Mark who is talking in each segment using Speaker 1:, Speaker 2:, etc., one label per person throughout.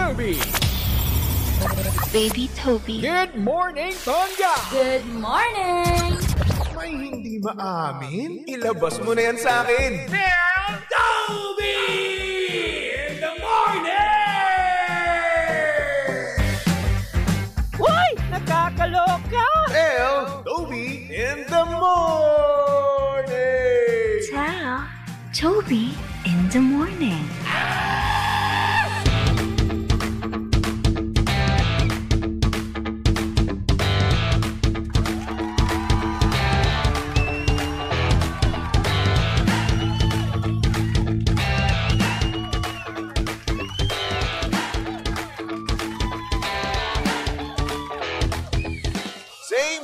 Speaker 1: Ruby.
Speaker 2: Baby Toby.
Speaker 1: Good morning, Tonga.
Speaker 2: Good morning!
Speaker 3: May hindi maamin? Ilabas mo na yan sa akin.
Speaker 1: Toby in the morning.
Speaker 4: Hoy! Nakakaloka!
Speaker 3: Toby in the morning.
Speaker 2: Ciao, Toby in the morning.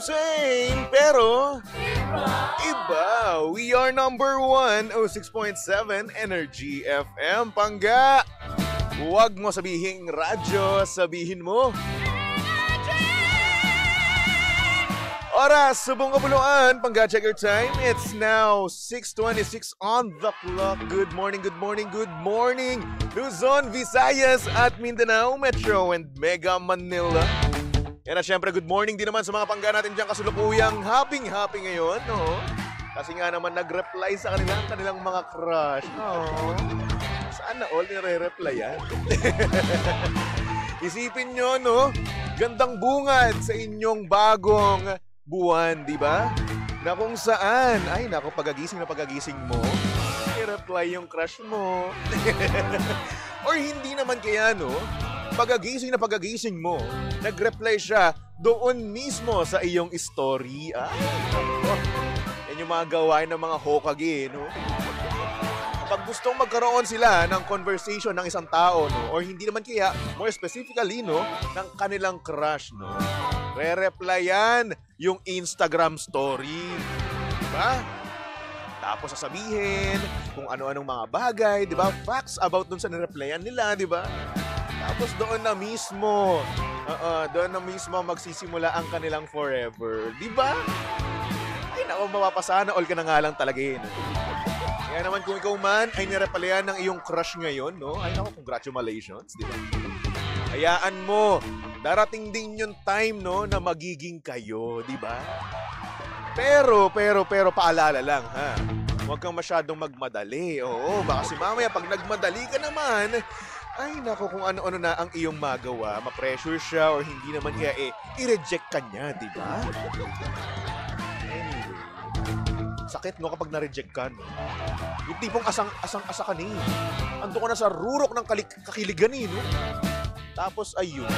Speaker 3: Same, pero iba. We are number 1, 06.7 Energy FM. Pangga, huwag mo sabihin radyo, sabihin mo oras, subong kabuluan. Pangga, check your time. It's now 6:26 on the clock. Good morning, good morning, good morning, Luzon, Visayas at Mindanao, Metro and Mega Manila. Yan at syempre, good morning din naman sa mga pangga natin dyan kasulukuyang happy ngayon, no? Kasi nga naman nag-reply sa kanilang mga crush. Oh, sana all nire-reply yan. Isipin nyo, no? Gandang bungad sa inyong bagong buwan, di ba? Na kung saan, ay naku, pagagising mo, i-reply yung crush mo. Or hindi naman kaya, no? Pagagising mo, nag-reply siya doon mismo sa iyong story. Ay, oh, yan yung mga gawain ng mga Hokage, no? Kapag gustong magkaroon sila ng conversation ng isang tao, no? Or hindi naman kaya, more specifically, no? Ng kanilang crush, no? Re-replyan yung Instagram story. Diba? Tapos sasabihin kung ano-anong mga bagay, diba? Facts about dun sa nireplyan nila, diba? Tapos doon na mismo magsisimula ang kanilang forever. Di ba? Ay, naku, mapapasana all ka na nga lang talaga yun. Kaya naman kung ikaw man ay nireplyan ng iyong crush ngayon, no? Ay, naku, congratulations, di ba? Hayaan mo, darating din yung time, no, na magiging kayo, di ba? Pero, paalala lang, ha? Huwag kang masyadong magmadali. Oo, baka si mamaya pag nagmadali ka naman, ay nako, kung ano-ano na ang iyong magawa, ma-pressure siya or hindi naman kaya i-reject ka niya, di ba? Anyway, sakit no kapag na-reject ka, no? Yung tipong asang-asa ka ni. Ando ka na sa rurok ng kakiligan ni, no? Tapos ayun,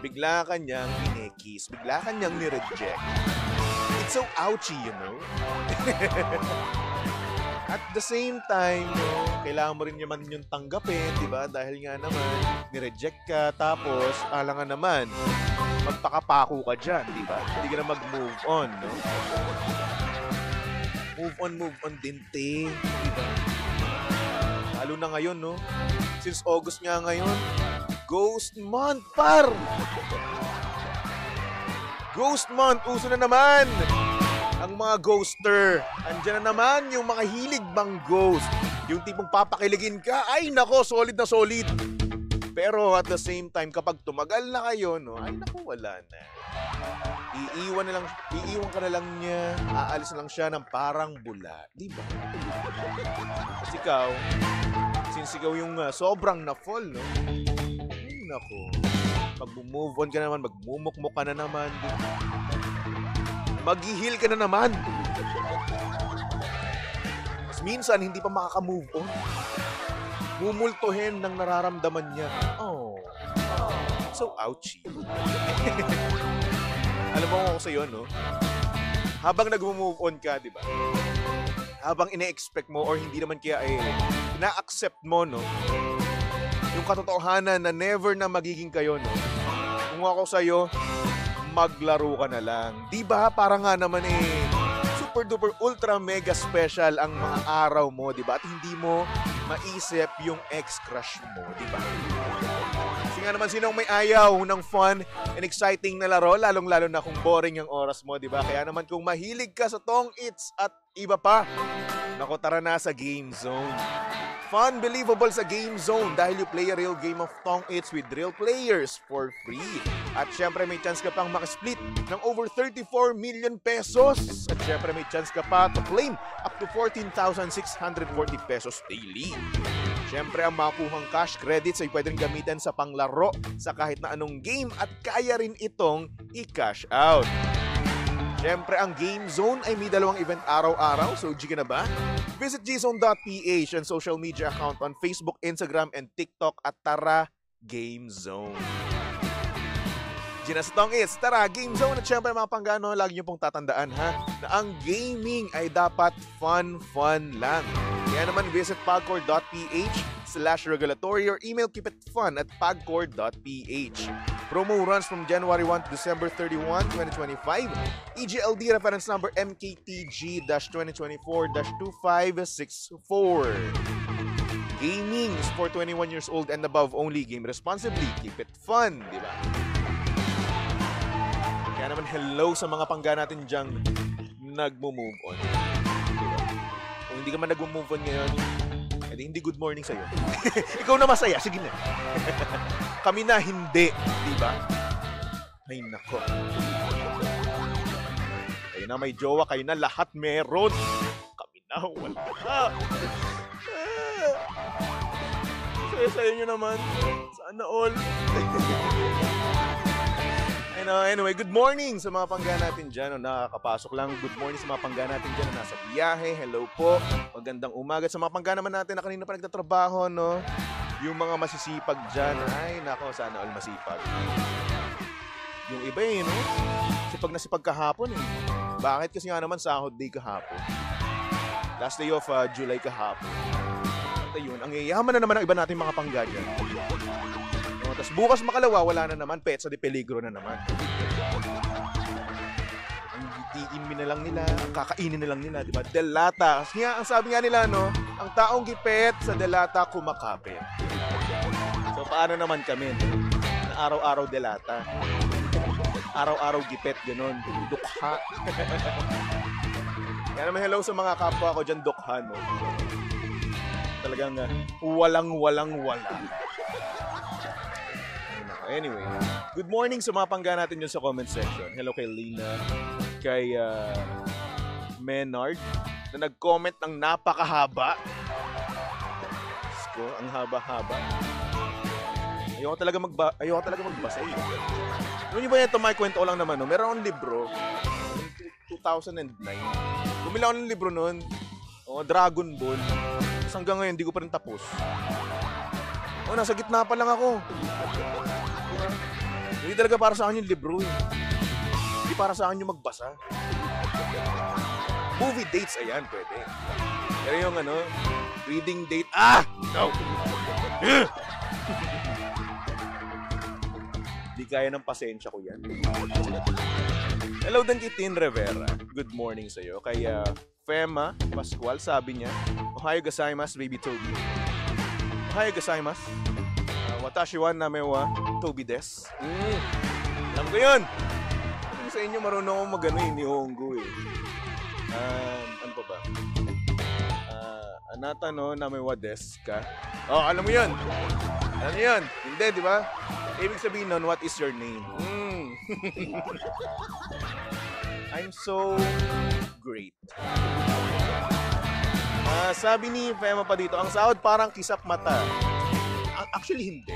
Speaker 3: bigla ka niyang inekis, bigla ka niyang ni-reject. It's so ouchy, you know? At the same time, no, kailangan mo rin naman yung tanggapin, di ba? Dahil nga naman, nireject ka, tapos, alangan naman, magpakapako ka dyan, di ba? Hindi ka na mag-move on, no? Move on din, te, di ba? Lalo na ngayon, no? Since August nga ngayon, Ghost Month, par! Ghost Month, uso na naman! Ang mga ghoster, andyan na naman yung mga hilig bang ghost. Yung tipong papakiligin ka, ay nako, solid na solid. Pero at the same time, kapag tumagal na kayo, no, ay nako, wala na. Iiwan ka na lang niya, aalis na lang siya ng parang bula. Di ba? Kasi ikaw, since ikaw yung sobrang na-fall, no? Ay nako, mag-move on ka naman, magmumukmuk ka na naman. Di ba? Mag-heal ka na naman. Mas minsan, hindi pa makaka-move on. Mumultuhin ng nararamdaman niya. Oh, so ouchy. Alam mo ako sa'yo, no? Habang nag-move on ka, di ba? Habang ine-expect mo or hindi naman kaya ina-accept mo, no? Yung katotohanan na never na magiging kayo, no? Kung ako sa'yo, maglaro ka na lang. Di ba? Para nga naman super duper ultra mega special ang mga araw mo, di ba? At hindi mo maisip yung ex-crush mo, di ba? Kasi nga naman, sinong may ayaw ng fun and exciting na laro, lalong-lalo na kung boring yung oras mo, di ba? Kaya naman kung mahilig ka sa tong its at iba pa, naku, tara na sa Game Zone. fun, believable sa Game Zone dahil you play a real game of Tong Its with real players for free. At syempre may chance ka pang makasplit ng over 34 million pesos. At syempre may chance ka pa to claim up to 14,640 pesos daily. Syempre ang makuhang cash credits ay pwedeng gamitin sa panglaro sa kahit na anong game at kaya rin itong i-cash out. Syempre, ang Game Zone ay may 2 event araw-araw. So, G ka na ba? Visit gzone.ph and social media account on Facebook, Instagram, and TikTok at tara, Game Zone. G na sa Tong Its, tara, Game Zone. At syempre, mga panggano, lagi nyo pong tatandaan ha, na ang gaming ay dapat fun lang. Kaya naman, visit pagcore.ph/regulatory or email keepitfun@pagcore.ph. Promo runs from January 1 to December 31, 2025. EGLD reference number MKTG-2024-2564. Gaming is for 21 years old and above only. Game responsibly. Keep it fun, di ba? Kaya naman hello sa mga pangga natin dyang nagmo-move on. Diba? Kung hindi ka man nagmo-move on ngayon, edi hindi good morning sa'yo. Ikaw na masaya, sige na. Kami na hindi, di ba? Ay nako. Kayo na may jowa, kayo na lahat meron. Kami na wala. Saya-saya nyo naman. Sana all. Anyway, good morning sa mga pangga natin dyan. Nakakapasok lang. Good morning sa mga pangga natin dyan na nasa biyahe. Hello po. Magandang umaga sa mga pangga naman natin na kanina pa nagtatrabaho, no? Yung mga masisipag dyan. Ay, nako, sana all masipag. Yung iba no? Sipag na sipag kahapon eh. Bakit? Kasi nga naman sahod day kahapon. Last day of July kahapon. At ayun, ang yayaman na naman ang iba natin mga pangga dyan. Tapos bukas makalawa, wala na naman. Petsa de peligro na naman. Ang gitiin na lang nila, ang kakainin na lang nila, di ba? Delata. Kasi nga, ang sabi nga nila, no? Ang taong gipet sa delata kumakapit. So, paano naman kami? Na araw-araw delata. Araw-araw gipet, ganun. Dukha. Kaya naman hello sa mga kapwa ko dyan, dukha, no? Talagang walang-wala. Anyway, good morning sa mga pangga natin yun sa comment section. Hello kay Lina, kay Menard, na nag-comment ng napakahaba. Sko, ang haba-haba. Ayoko talaga magbasa eh. Alam niyo ba yan, ito may kwento lang naman, no? Meron akong libro, 2009. Bumili ako ng libro nun, Dragon Ball. Tapos hanggang ngayon, hindi ko pa rin tapos. Nasa gitna pa lang ako. Hindi talaga para sa akin yung libro eh. Hindi para sa akin yung magbasa. Movie dates, ayan, pwede. Pero yung reading date, no! Hindi kaya ng pasensya ko yan. Hello din kay Tin Rivera. Good morning sa'yo. Kay Fema Pascual, sabi niya, Ohayo gozaimasu, baby Toby. Ohayo gozaimasu. Watashi wa name wa Toby des. Alam ko yun. Sabi sa inyo, marunong akong Nihongo eh. Ano pa ba? Anata no name wa des ka. Oh, alam mo yun. Alam mo yun. Hindi, di ba? Ibig sabihin nun, what is your name? I'm so great. Sabi ni Fema pa dito, ang sahod parang kisap mata. Actually, hindi.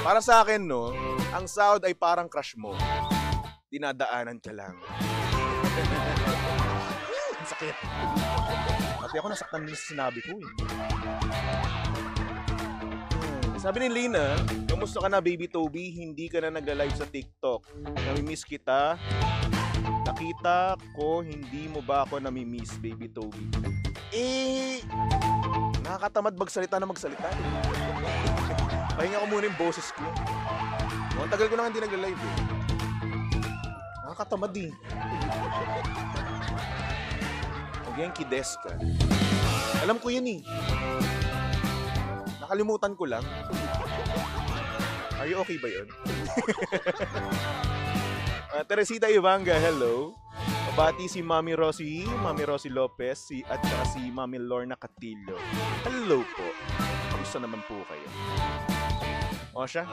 Speaker 3: Para sa akin, no, ang sahod ay parang crush mo. Dinadaanan ka lang. Ang sakit. Pati ako nasaktan din sa sinabi ko, eh. Sabi ni Lina, kamusta ka na, baby Toby? Hindi ka na nagla-live sa TikTok. Namimiss kita. Nakita ko, hindi mo ba ako namimiss, baby Toby? Nakakatamad magsalita na magsalita. Pahinga ko muna yung boses ko. Ang tagal ko na hindi nagla-live eh. Nakakatamad eh. Huwag yan kides ka. Alam ko yun eh. Nakalimutan ko lang. Are you okay ba yun? Teresita Ivanga, hello. Mabati si Mami Rosie Lopez, at saka si Mami Lorna Catillo. Hello po. Kamusta naman po kayo? O siya,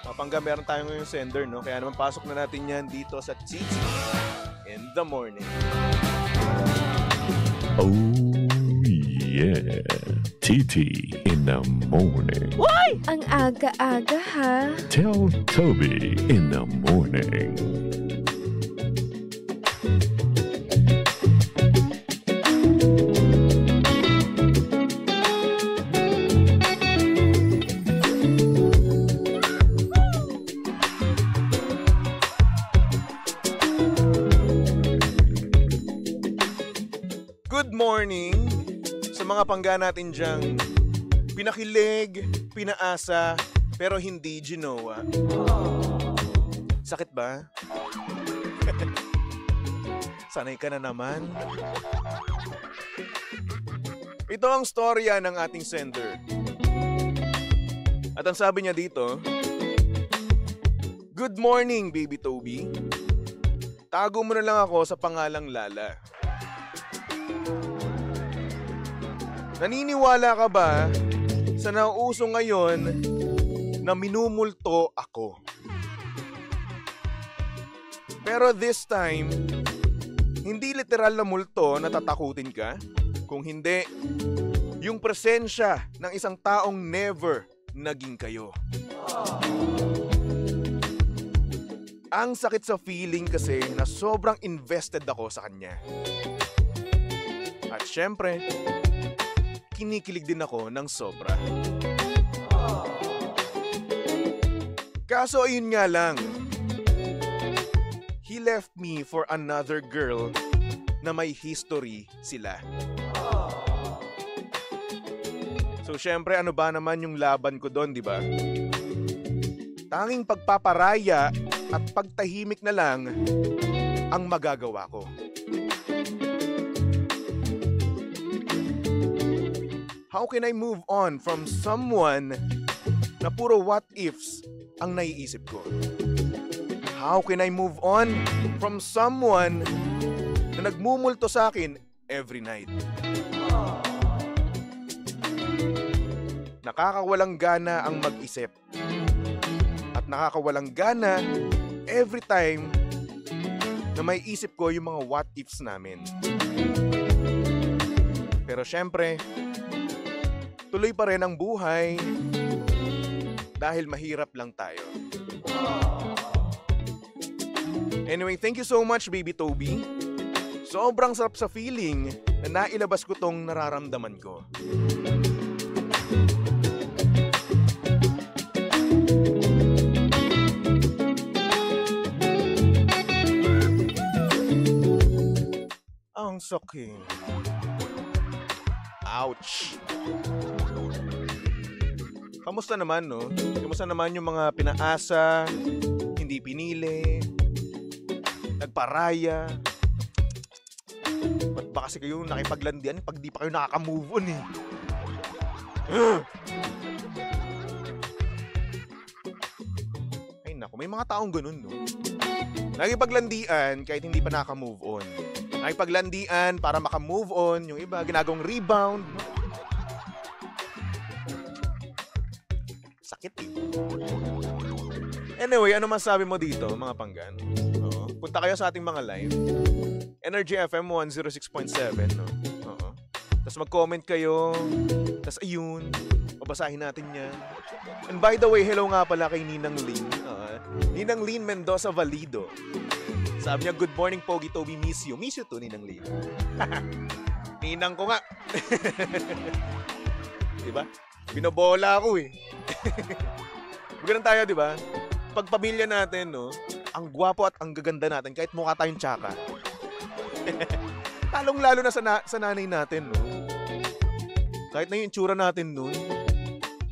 Speaker 3: mapangga meron tayo ngayong sender, no? Kaya naman pasok na natin yan dito sa Titi in the Morning.
Speaker 5: Oh yeah, Titi in the Morning.
Speaker 4: Why?
Speaker 2: Ang aga-aga ha.
Speaker 5: Tell Toby in the Morning.
Speaker 3: Good morning sa mga pangga natin dyang pinakilig, pinaasa, pero hindi ginawa. Sakit ba? Sanay ka na naman. Ito ang storya ng ating sender. At ang sabi niya dito, "Good morning, Baby Toby. Tago mo na lang ako sa pangalang Lala. Naniniwala ka ba sa nauuso ngayon na minumulto ako? Pero this time, hindi literal na multo na tatakutin ka. Kung hindi, yung presensya ng isang taong never naging kayo. Ang sakit sa feeling kasi na sobrang invested ako sa kanya. At syempre, kinikilig din ako ng sobra. Kaso ayun nga lang, he left me for another girl na may history sila. So syempre, ano ba naman yung laban ko doon, di ba? Tanging pagpaparaya at pagtahimik na lang ang magagawa ko. How can I move on from someone na puro what ifs ang naiisip ko? How can I move on from someone na nagmumulto sa akin every night? Nakakawalang gana ang mag-isip. At nakakawalang gana every time na may isip ko yung mga what ifs namin. Pero syempre, tuloy pa rin ang buhay dahil mahirap lang tayo. Anyway, thank you so much, Baby Toby. Sobrang sarap sa feeling na nailabas ko tong nararamdaman ko. Ang sakit. Ouch. Kamusta naman, no? Kamusta naman yung mga pinaasa, hindi pinili, nagparaya? Ba't ba kasi kayo nakipaglandian pag di pa kayo nakaka-move on eh? Ay naku, may mga taong ganun, no? Nakipaglandian kahit hindi pa nakaka-move on. Nakipaglandian para maka-move on. Yung iba, ginagawang rebound, no? Sakit eh. Anyway, ano masabi mo dito, mga panggan? Oo. Punta kayo sa ating mga live. Energy FM 106.7, no? Oo. Tapos mag-comment kayo. Tapos ayun, babasahin natin yan. And by the way, hello nga pala kay Ninang Lynn. Ninang Lynn Mendoza Valido. Sabi niya, good morning, Pogi Toby, miss you. Miss you too, Ninang Lynn. Ninang ko nga. Diba? Binobola ako eh. Ganun tayo, diba? Pag pamilya natin, no, ang gwapo at ang gaganda natin, kahit mukha tayong tsaka. Talong-lalo na sa nanay natin, no? Kahit na yung itsura natin nun,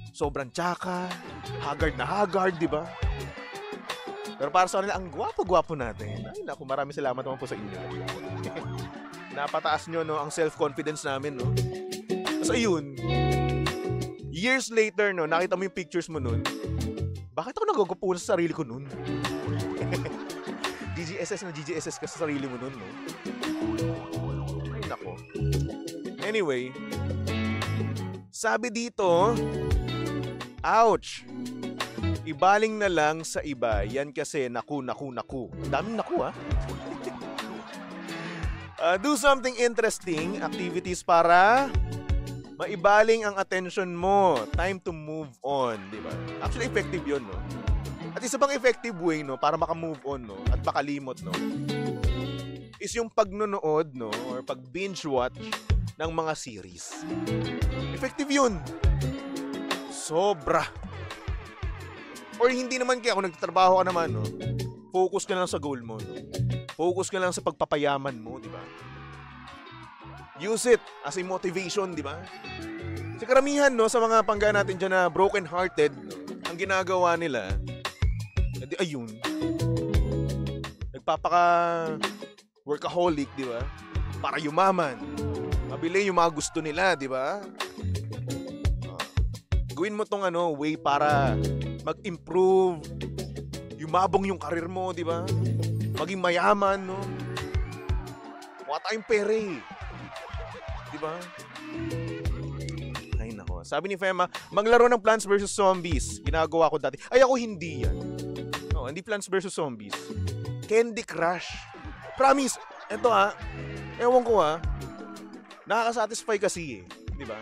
Speaker 3: sobrang tsaka, haggard na haggard, diba? Pero para sa kanila, ang gwapo-gwapo natin. Ay, naku, maraming salamat naman po sa inyo. Napataas nyo, no, ang self-confidence namin, no? Tapos ayun, years later, no, nakita mo yung pictures mo nun, bakit ako nagugupuna sa sarili ko nun? GGSS na GGSS ka sa sarili mo nun, no? Ay, nako. Anyway, sabi dito, ouch! Ibaling na lang sa iba. Yan kasi naku. Ang daming naku, ha? Do something interesting, activities para maibaling ang attention mo. Time to move on, di ba? Actually, effective yun, no? At isa pang effective way, no, para maka-move on, no, at makalimot, no, is yung pagnonood, no, or pag-binge watch ng mga series. Effective yun. Sobra. Or hindi naman kaya kung nagtatrabaho ka naman, no, focus ka lang sa goal mo, no? Focus ka lang sa pagpapayaman mo, di ba? Use it as a motivation, di ba? Sa karamihan, no, sa mga pangga natin dyan na broken-hearted, no, ang ginagawa nila, edi ayun, nagpapaka-workaholic, di ba? Para yumaman. Mabili yung mga gusto nila, di ba? Gawin mo tong way para mag-improve, yumabong yung karir mo, di ba? Maging mayaman, no? Mukha tayong pere. Di ba? Ay, nako. Sabi ni Fema, maglaro ng Plants vs. Zombies. Ginagawa ko dati. Ay, ako hindi yan. No, hindi Plants vs. Zombies. Candy Crush. Promise. Ito ewan ko nakaka-satisfy kasi Di ba?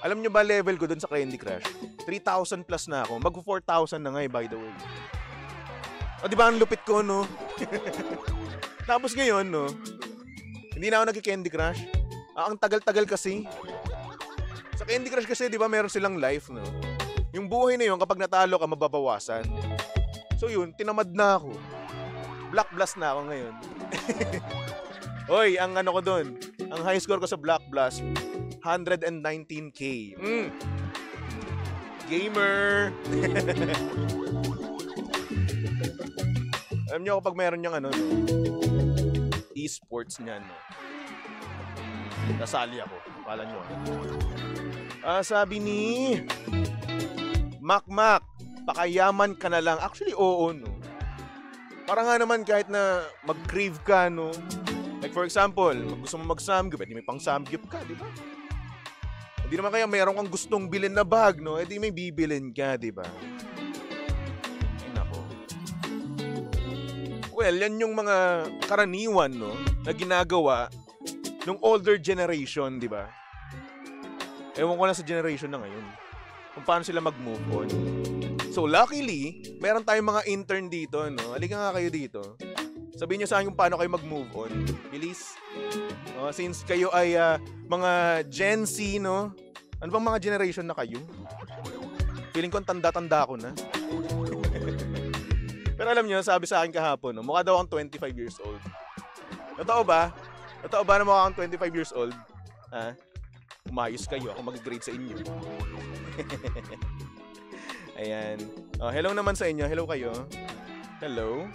Speaker 3: Alam nyo ba level ko dun sa Candy Crush? 3,000 plus na ako. Mag-4,000 na nga by the way. O di ba ang lupit ko, no? Tapos ngayon, no? Hindi na ako nag-Candy Crush. Ang tagal-tagal kasi. Sa Candy Crush kasi, di ba, meron silang life, no? Yung buhay na yun, kapag natalo ka, mababawasan. So yun, tinamad na ako. Black Blast na ako ngayon. Hoy, ang ko dun, ang high score ko sa Black Blast, 119k. Gamer! Alam nyo kapag meron yung e-sports niyan, no? Nasali ako. Pala nyo. Sabi ni Mac, pakayaman ka na lang. Actually, oo, no? Para nga naman kahit na mag-crave ka, no? Like for example, gusto mo mag-samgyup, edi may pang-samgyup ka, di ba? Hindi naman kaya mayroon kang gustong bilhin na bag, no? Edi may bibilin ka, di ba? Ay, nako. Well, yan yung mga karaniwan, no? Na ginagawa nung older generation, di ba? Ewan ko lang sa generation na ngayon. Kung paano sila mag-move on. So, luckily, meron tayong mga intern dito, no? Halika nga kayo dito. Sabihin nyo sa akin kung paano kayo mag-move on. Bilis. Since kayo ay mga Gen Z, no? Ano bang mga generation na kayo? Feeling ko tanda-tanda ko na. Pero alam nyo, sabi sa akin kahapon, no? Mukha daw akong 25 years old. Totoo ba? Totoo ba na mukha akong 25 years old? Umayos kayo. Ako mag-grade sa inyo. Ayan. Hello naman sa inyo. Hello kayo. Hello.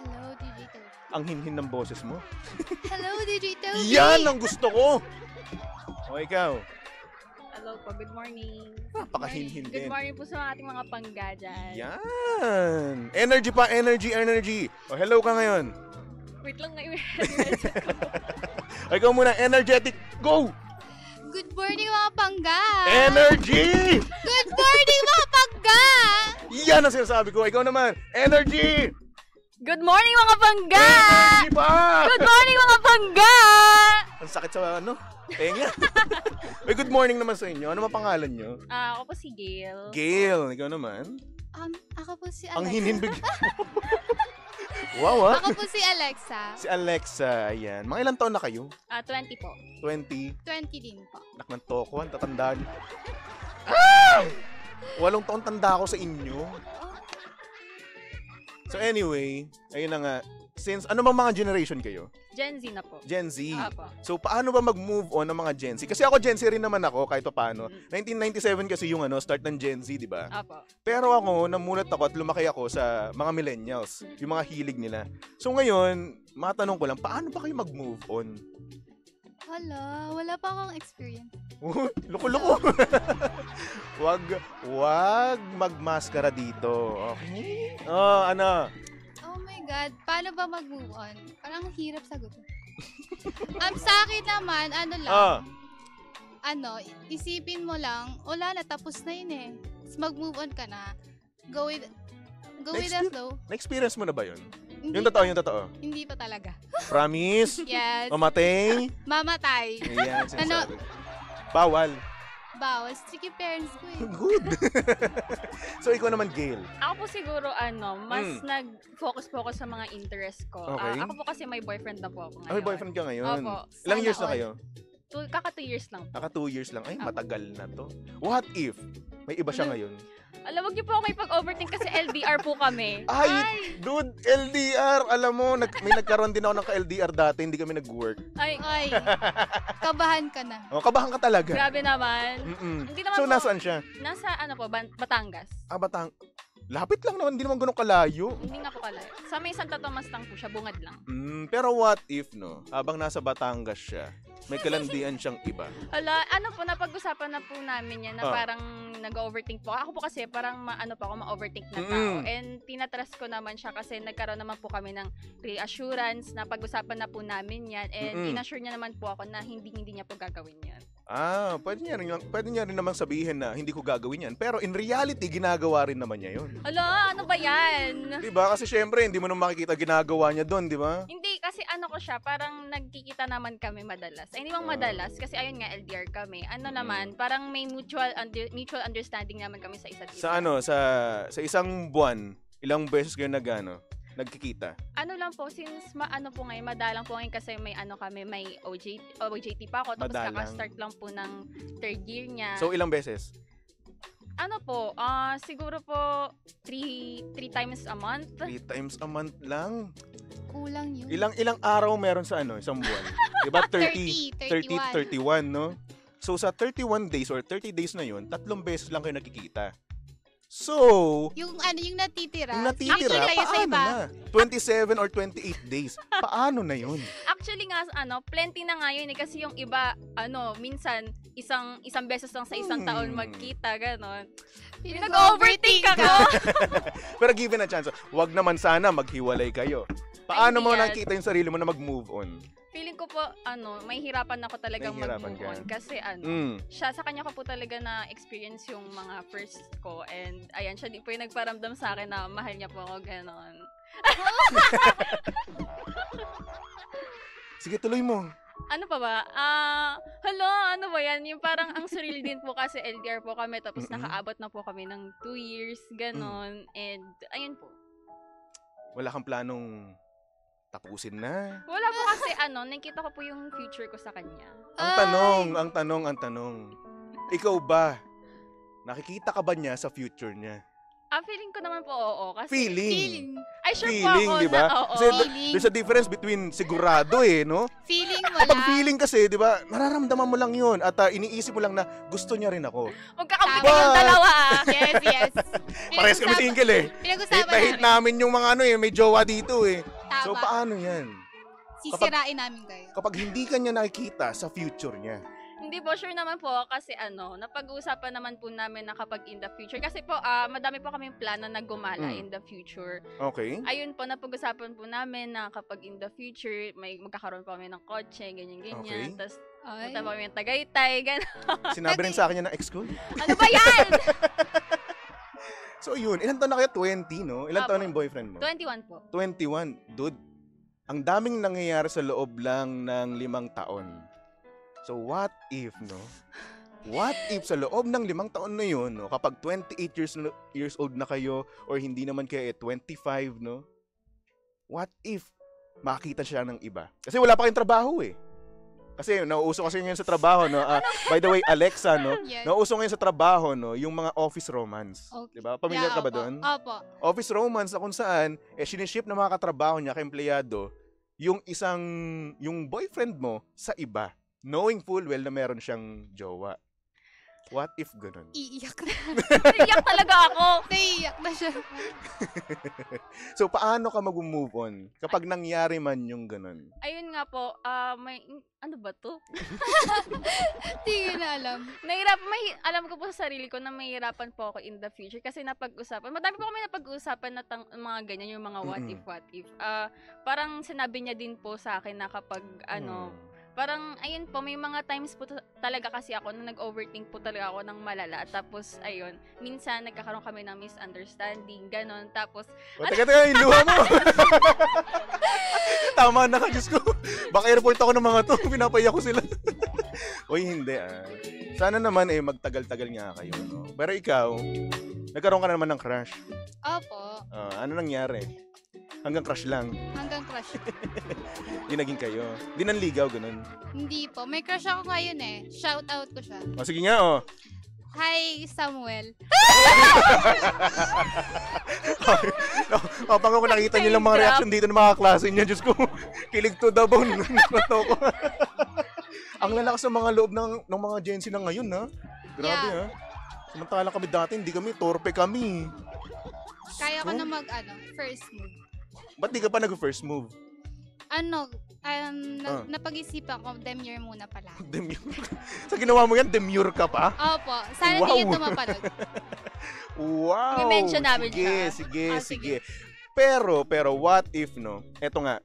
Speaker 6: Hello, DJ Toby.
Speaker 3: Ang hinhin ng boses mo.
Speaker 6: Hello, DJ Toby.
Speaker 3: Yan ang gusto ko. O ikaw.
Speaker 7: Hello po, good morning.
Speaker 3: Napakahinhin din.
Speaker 7: Good morning po sa ating mga pangga dyan.
Speaker 3: Yan. Energy pa, energy. O hello ka ngayon.
Speaker 7: Wait lang ngayon.
Speaker 3: O ikaw muna, energetic. Go!
Speaker 6: Good morning, mga pangga.
Speaker 3: Energy!
Speaker 6: Good morning, mga pangga.
Speaker 3: Yan ang sinasabi ko. Ikaw naman, energy!
Speaker 7: Good morning mga pangga!
Speaker 3: Energy pa!
Speaker 7: Good morning mga pangga!
Speaker 3: Ang sakit sa tenga. Uy, good morning naman sa inyo. Ano ba pangalan nyo?
Speaker 7: Ako po si Gail.
Speaker 3: Gail, ikaw naman?
Speaker 6: Ako po si Alexa.
Speaker 3: Ang hinhinbig. Wow,
Speaker 6: Ako po si Alexa.
Speaker 3: Si Alexa, ayan. Mga ilang taon na kayo?
Speaker 7: 20 po.
Speaker 3: 20?
Speaker 6: 20 din po.
Speaker 3: Anak ng toko, ang tatandaan. 8 taon tanda ako sa inyo. So anyway, ayun na nga. Since, ano bang mga generation kayo?
Speaker 7: Gen Z na po.
Speaker 3: Gen Z.
Speaker 7: Apo.
Speaker 3: So, paano ba mag-move on ng mga Gen Z? Kasi ako Gen Z rin naman ako, kahit pa paano. 1997 kasi yung start ng Gen Z, di ba?
Speaker 7: Apo.
Speaker 3: Pero ako, namulat ako at lumaki ako sa mga millennials. Yung mga hilig nila. So ngayon, matanong ko lang, paano ba kayo mag-move on?
Speaker 6: Wala pa akong experience.
Speaker 3: Loko-loko. wag magmaskara dito. Okay? Ano?
Speaker 6: Oh, may God, paano ba mag-move on? Parang hirap sagutin. Sa akin naman, isipin mo lang, wala na, tapos na yun eh. Tapos mag-move on ka na. Go with the flow.
Speaker 3: Na-experience mo na ba yun?
Speaker 6: Hindi
Speaker 3: Yung totoo.
Speaker 6: Hindi pa talaga.
Speaker 3: Promise?
Speaker 6: Yes.
Speaker 3: Mamatay?
Speaker 6: Mamatay.
Speaker 3: Ayan, sinasabi. Bawal.
Speaker 6: Bawal. Sige, parents ko eh.
Speaker 3: Good. So, ikaw naman, Gail.
Speaker 7: Ako po siguro, mas nag-focus sa mga interest ko.
Speaker 3: Okay.
Speaker 7: Ako po kasi may boyfriend na po ako ngayon.
Speaker 3: May boyfriend ka ngayon?
Speaker 7: Opo.
Speaker 3: Ilang
Speaker 6: Sana
Speaker 3: years na
Speaker 6: all.
Speaker 3: kayo?
Speaker 7: Kaka 2 years lang po.
Speaker 3: Naka 2 years lang. Ay, matagal na to. What if may iba siya ngayon?
Speaker 7: Alam, wag niyo po ako ipag-overthink kasi LDR po kami.
Speaker 3: Ay, dude, LDR. Alam mo, may nagkaroon din ako ng ka-LDR dati. Hindi kami nag-work.
Speaker 7: Ay,
Speaker 6: Kabahan ka na.
Speaker 3: Oh, kabahan ka talaga.
Speaker 7: grabe naman. Hindi naman
Speaker 3: So,
Speaker 7: po,
Speaker 3: nasaan siya?
Speaker 7: Nasa Batangas.
Speaker 3: Batang. Lapit lang naman. Hindi naman ganun kalayo.
Speaker 7: Hindi nga po pala. Sa may Santa Tomas lang po siya, bungad lang.
Speaker 3: Pero what if, no? Habang nasa Batangas siya, may kalandian siyang iba.
Speaker 7: Hala, napag-usapan na po namin yan na parang nag-overthink po. Ako po kasi parang ma-overthink na tao. And tinatrust ko naman siya kasi nagkaroon naman po kami ng reassurance na pag-usapan na po namin yan. And inassure niya naman po ako na hindi niya po gagawin yan.
Speaker 3: Pwede niya rin namang sabihin na hindi ko gagawin yan. Pero in reality, ginagawa rin naman niya yun.
Speaker 7: Hala, ano ba yan?
Speaker 3: Diba? Kasi syempre, hindi mo naman makikita ginagawa niya doon, di ba?
Speaker 7: Hindi, kasi ko siya, parang nagkikita naman kami madalas. Ay, hindi bang madalas, kasi ayun nga, LDR kami. Naman, parang may mutual understanding naman kami sa isa't isa.
Speaker 3: Sa isang buwan, ilang beses kayo nagkikita?
Speaker 7: Lang po, since po ngayon, madalang po ngayon kasi may may OJT pa ako, tapos
Speaker 3: Madalang.
Speaker 7: kaka-start lang po ng third year niya.
Speaker 3: So, ilang beses?
Speaker 7: Siguro po 3 times a month.
Speaker 3: 3 times a month lang?
Speaker 6: Kulang yun.
Speaker 3: Ilang araw meron sa isang buwan? Diba? 30 to 31, no? So, sa 31 days or 30 days na yun, 3 beses lang kayo nakikita. So,
Speaker 6: Yung natitira.
Speaker 3: Actually,
Speaker 6: kayo sa
Speaker 3: paano
Speaker 6: iba.
Speaker 3: na? 27 or 28 days. Paano na yun?
Speaker 7: Actually nga, plenty na nga yun kasi yung iba, minsan, isang beses lang sa isang taon magkita, gano'n. Nag-overthink ako.
Speaker 3: Pero given a chance, wag naman sana maghiwalay kayo. Paano
Speaker 7: Ay,
Speaker 3: mo
Speaker 7: hindi yan.
Speaker 3: nakita yung sarili mo na mag-move on?
Speaker 7: Feeling ko po, may hirapan ako talagang
Speaker 3: Nahihirapan
Speaker 7: mag-move on.
Speaker 3: ka.
Speaker 7: Kasi sa kanya ko po talaga na-experience yung mga first ko. And ayan, siya din po yung nagparamdam sa akin na mahal niya po ako, gano'n.
Speaker 3: Sige, tuloy mo.
Speaker 7: Ano pa ba? Hello, ano ba yan? Yung parang ang surreal din po kasi LDR po kami. Tapos nakaabot na po kami ng 2 years, gano'n. And ayun po.
Speaker 3: Wala kang planong tapusin na.
Speaker 7: Wala po kasi nakita ko po yung future ko sa kanya.
Speaker 3: Ang tanong. Ikaw ba, nakikita ka ba niya sa future niya?
Speaker 7: Feeling ko naman po oo. Kasi
Speaker 3: Feeling.
Speaker 7: Ay, sure po ako
Speaker 3: Di ba?
Speaker 7: na oo.
Speaker 3: Kasi there's a difference between sigurado no?
Speaker 6: Feeling mo lang.
Speaker 3: Kapag feeling kasi, di ba, nararamdaman mo lang yun at iniisip mo lang na gusto niya rin ako.
Speaker 7: Magkakampi
Speaker 3: But-
Speaker 7: kayong dalawa
Speaker 6: Yes.
Speaker 3: Pares kami single
Speaker 6: Pinag-usapan
Speaker 3: Hate namin yung mga may jowa dito
Speaker 6: Tama.
Speaker 3: So, paano yan?
Speaker 6: Sisirain namin kayo.
Speaker 3: Kapag hindi ka niya nakikita sa future niya.
Speaker 7: Hindi po, sure naman po kasi napag-uusapan naman po namin na kapag in the future. Kasi po, madami po kaming plano na gumala in the future.
Speaker 3: Okay?
Speaker 7: Ayun po, napag-usapan po namin na kapag in the future, magkakaroon po kami ng kotse, ganyan-ganyan.
Speaker 3: Okay.
Speaker 7: Tapos,
Speaker 6: Ay.
Speaker 7: punta po kami ng Tagaytay, gano'n.
Speaker 3: Sinabi rin sa akin niya ng ex ko.
Speaker 7: Ano ba yan?
Speaker 3: So, yun. Ilan taon na kayo? 20, no? Ilan
Speaker 7: Apo.
Speaker 3: taon na yung boyfriend mo?
Speaker 7: 21 po.
Speaker 3: 21. Dude, ang daming nangyayari sa loob lang ng 5 taon. So, what if, no? What if sa loob ng 5 taon na yun, no? Kapag 28 years old na kayo or hindi naman kayo 25, no? What if makita siya ng iba? Kasi wala pa kayong trabaho Kasi nauuso kasi ngayon sa trabaho, no? By the way, Alexa, no?
Speaker 6: Yes.
Speaker 3: Nauuso ngayon sa trabaho, no? Yung mga office romance.
Speaker 6: Okay.
Speaker 3: Diba? Pamilyar ka ba
Speaker 6: opo.
Speaker 3: doon?
Speaker 6: Opo.
Speaker 3: Office romance na kung saan, siniship ng mga katrabaho niya, ka-empleyado, yung boyfriend mo sa iba, knowing full well na meron siyang jowa. What if ganun?
Speaker 6: Iiyak na.
Speaker 7: Iyak talaga ako.
Speaker 6: Naiiyak na siya.
Speaker 3: So, paano ka mag-move on kapag nangyari man yung ganun?
Speaker 7: Ayun nga po, ano ba to?
Speaker 6: Hindi ko na alam.
Speaker 7: Alam ko po sa sarili ko na mahirapan po ako in the future kasi napag-usapan. Madami po kami napag-usapan na mga ganyan, yung mga what if. Parang sinabi niya din po sa akin na kapag parang, ayun po, may mga times po talaga kasi ako na nag-overthink po talaga ako ng malala. Tapos, ayun, minsan nagkakaroon kami ng misunderstanding, ganon. Tapos,
Speaker 3: Teka, yung luha mo. Tama na ka, Diyos ko. Baka i-report ako ng mga to. Pinapaiyak ko sila. Uy, hindi Sana naman magtagal-tagal nga kayo. No? Pero ikaw, nagkaroon ka na naman ng crush.
Speaker 6: Opo.
Speaker 3: Ano nangyari? Hanggang crush lang.
Speaker 6: Hanggang crush.
Speaker 3: Di naging kayo. Di nanligaw, ganun.
Speaker 6: Hindi po. May crush ako ngayon eh. Shout out ko siya.
Speaker 3: Sige nga,
Speaker 6: Hi, Samuel.
Speaker 3: Pag ako nakita niyo lang mga reaction dito ng mga klase niya, Diyos ko, kilig to the bone. Ang lalakas sa mga loob ng mga Gen Z na ngayon, ha? Grabe, ha? Samantala kami dati, hindi kami, torpe kami.
Speaker 6: Kaya ko na first move.
Speaker 3: Ba't di ka pa nag-first move?
Speaker 6: Napag-isipan ko, demure muna pala.
Speaker 3: Demure? Sa ginawa mo yan, demure ka pa?
Speaker 6: Opo. Sana di yun tumapalag.
Speaker 3: Wow!
Speaker 7: I-mention namin siya.
Speaker 3: Sige. Pero, what if, no? Eto nga,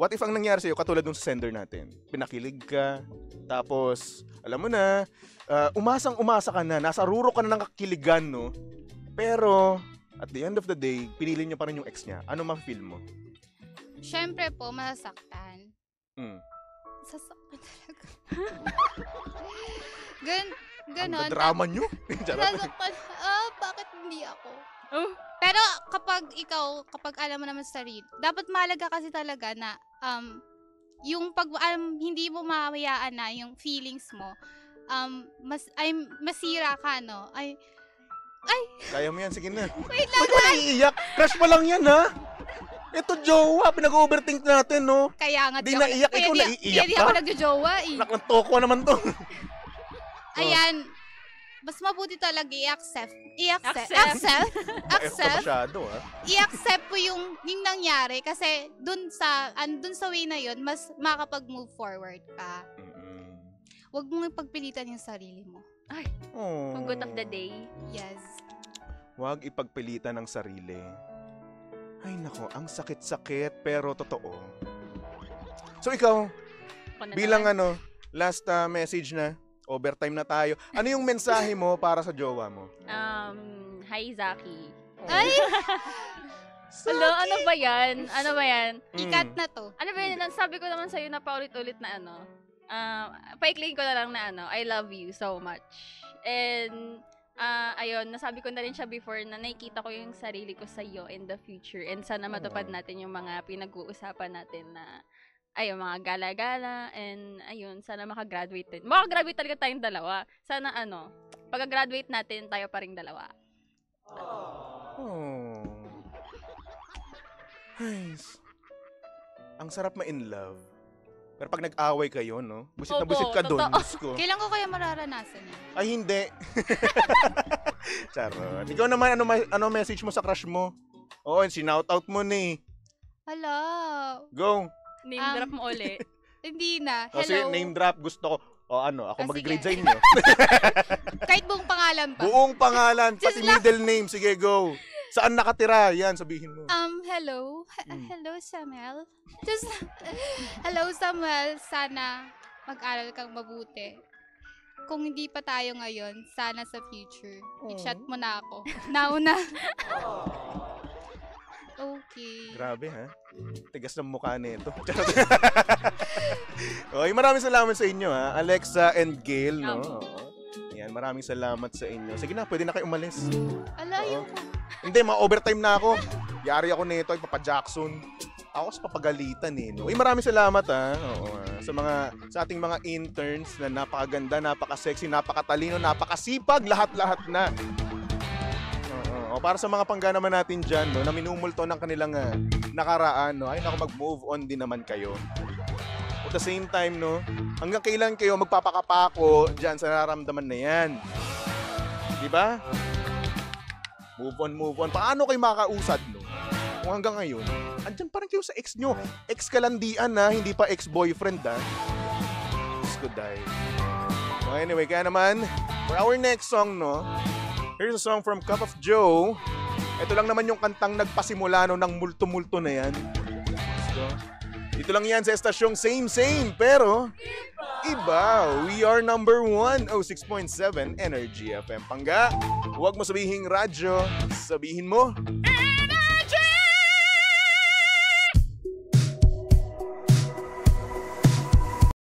Speaker 3: what if ang nangyari sa'yo, katulad nung sender natin, pinakilig ka, tapos, alam mo na, umasang-umasa ka na, nasa ruro ka na ng kakiligan, no? Pero, at the end of the day, pinili niyo pa rin yung ex niya. Ano ma-feel mo?
Speaker 6: Siyempre po, masasaktan. Sasaktan talaga. Ganon.
Speaker 3: Ang drama niyo?
Speaker 6: Sasaktan. Bakit hindi ako? Pero kapag alam mo naman sa sarili, dapat mahalaga kasi talaga na yung hindi mo mamayaan na yung feelings mo, masira ka, no? Ay,
Speaker 3: kaya mo yan, sige na.
Speaker 6: wait lang.
Speaker 3: Ba't ka naiiyak? Crush pa lang yan, ha? Ito, jowa, pinag-overthink natin, no?
Speaker 6: Kaya nga,
Speaker 3: Di naiiyak, ikaw naiiyak
Speaker 6: kaya di ako nagjo-jowa, eh.
Speaker 3: Nakantoko naman to.
Speaker 6: Ayan, mas mabuti talaga i-accept.
Speaker 3: Masyado, ha?
Speaker 6: I-accept po yung nangyari kasi dun sa way na yun, mas makakapag-move forward ka. Huwag mong ipagpilitan yung sarili mo.
Speaker 7: Ay, hugot of the day.
Speaker 6: Yes.
Speaker 3: Huwag ipagpilitan ang sarili. Ay nako, ang sakit-sakit pero totoo. So ikaw, bilang last message na, overtime na tayo. Ano yung mensahe mo para sa jowa mo?
Speaker 7: Hi, Zaki.
Speaker 6: Ay!
Speaker 7: Hello, ano ba yan?
Speaker 6: Ikat na to.
Speaker 7: Ano ba yan? Sabi ko naman sa'yo na paulit-ulit na paikliin ko na lang na I love you so much. And, ayun, nasabi ko na rin siya before na nakikita ko yung sarili ko sa'yo in the future. And sana matupad natin yung mga pinag-uusapan natin na, ayun, mga gala-gala. And, ayun, sana makagraduate din. Makagraduate talaga tayong dalawa. Sana, pag-graduate natin, tayo pa ring dalawa.
Speaker 3: Ay, ang sarap ma-in love. Pero pag nag-away kayo, no? Busit na busit ka doon.
Speaker 6: Kailan ko kaya mararanasan yan?
Speaker 3: Ay, hindi. Charot. Ikaw naman, ano message mo sa crush mo? Oo, sinoutout mo ni.
Speaker 6: Hello.
Speaker 3: Go.
Speaker 7: Name drop mo uli.
Speaker 6: Hindi na.
Speaker 3: Kasi
Speaker 6: Hello.
Speaker 3: name drop, gusto ko. Ako mag-grade sa inyo.
Speaker 6: Kahit buong pangalan pa.
Speaker 3: Buong pangalan, pati middle name. Sige, go. Saan nakatira? Yan, sabihin mo.
Speaker 6: Hello. Hello, Samuel. Hello, Samuel. Sana mag-aral kang mabuti. Kung hindi pa tayo ngayon, sana sa future. I-chat mo na ako. Nauna. Okay.
Speaker 3: Grabe, ha? Tigas ng mukha nito. Okay, maraming salamat sa inyo, ha? Alexa and Gail, no? Yan, maraming salamat sa inyo. Sige na, pwede na kayo umalis.
Speaker 6: Alayo ko.
Speaker 3: Hindi, ma-overtime na ako. Yari ako nito, ay Papa Jackson. Ako sa papagalitan, eh. No? Maraming salamat, ha? Sa ating mga interns na napakaganda, napaka-sexy, napakatalino, napakasipag, lahat-lahat na. Para sa mga pangga naman natin dyan, no, na minumulto ng kanilang nakaraan, no, ay naku, mag-move on din naman kayo. Huwag at the same time, no, hanggang kailan kayo magpapakapako dyan sa nararamdaman na yan? Di ba? Move on. Paano kayo makakausad, no? Kung hanggang ngayon, andyan pa rin kayo sa ex nyo. Ex-kalandian na, hindi pa ex-boyfriend, ha? Diyos ko, dahil. So anyway, kaya naman, for our next song, no, here's a song from Cup of Joe. Ito lang naman yung kantang nagpasimula no, ng multo-multo na yan. So, dito lang yan sa estasyong same, pero iba. We are number 106.7 Energy FM. Pangga, huwag mo sabihing radyo, sabihin mo